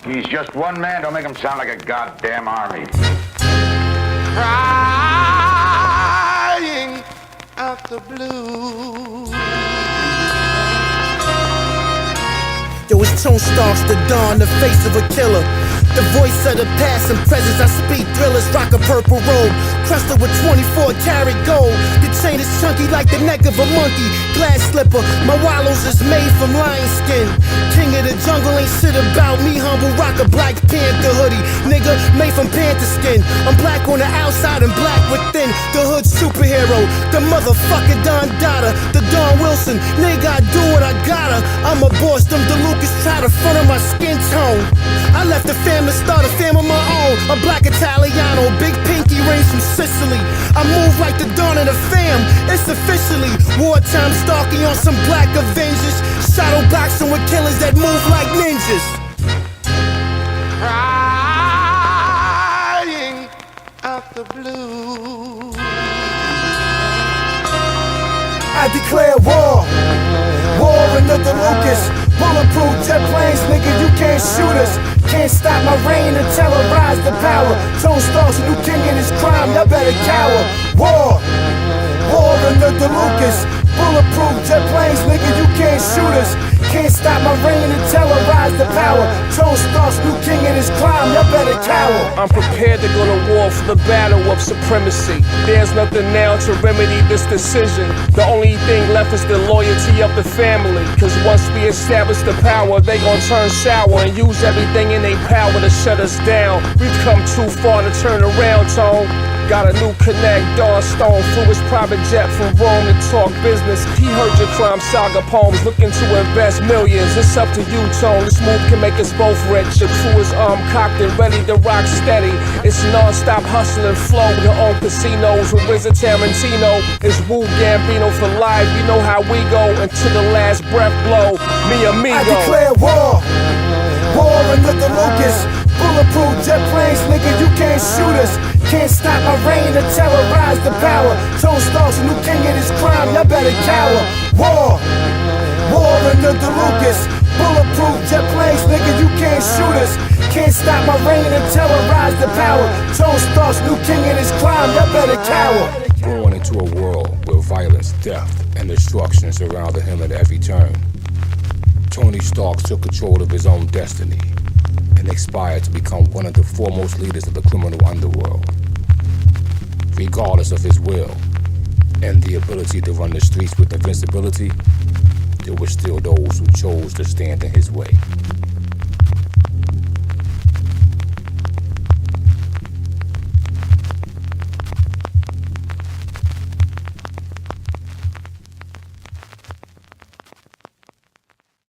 He's just one man, don't make him sound like a goddamn army. Crying out the blues. Yo, it's Tone Starks, the dawn, the face of a killer. The voice of the past and presence, I speak thrillers, rock a purple robe, crusted with 24 karat gold. The chain is chunky like the neck of a monkey, glass slipper, my wallows is made from lion skin. King of the jungle ain't shit about me, humble, rock a Black Panther hoodie, nigga, made from panther skin. I'm black on the outside and black within, the hood superhero, the motherfucker Don Dada, the Don Wilson, nigga I do what I gotta. I'm a boss, them DeLucas try to front of my skin tone. I left the family, start a fam of my own. I'm black Italiano, big pinky rings from Sicily. I move like the dawn of the fam, it's officially wartime stalking on some black Avengers. Shadow boxing with killers that move like ninjas. Crying out the blues. I declare war, war another Lucas. Bulletproof jet planes, nigga, you can't shoot us. Can't stop my reign and terrorize the power. Tone Starks, a new king in his crime, y'all better cower. War, war another Lucas. Bulletproof jet planes, nigga, you can't shoot us. Can't stop my reign and terrorize the power. Tone Starks, new king in his crime, y'all better cower. I'm prepared to go to war for the battle of supremacy. There's nothing now to remedy this decision. The only thing left is the loyalty of the family. Cause once we establish the power, they gon' turn sour and use everything in their power to shut us down. We've come too far to turn around, Tone. Got a new connect, Dawn Stone flew his private jet from Rome to talk business. He heard your crime saga poems, looking to invest millions. It's up to you, Tone. This move can make us both rich. Your crew is armed, cocked, and ready to rock steady. It's non-stop hustle and flow. To own casinos with RZA Tarantino. It's Wu Gambino for life. You know how we go until the last breath blow. Me amigo. I declare war, war another Lucas. Bulletproof jet planes, nigga, you can't shoot us. Can't stop my reign and terrorize the power. Tone Starks, a new king in his crime, y'all better cower. War, war another Lucas. Bulletproof jet planes, nigga, you can't shoot us. Can't stop my reign and terrorize the power. Tone Starks, new king in his crime, y'all better cower. Born into a world where violence, death, and destruction surrounded him at every turn, Tony Starks took control of his own destiny and aspired to become one of the foremost leaders of the criminal underworld. Regardless of his will and the ability to run the streets with invincibility, there were still those who chose to stand in his way.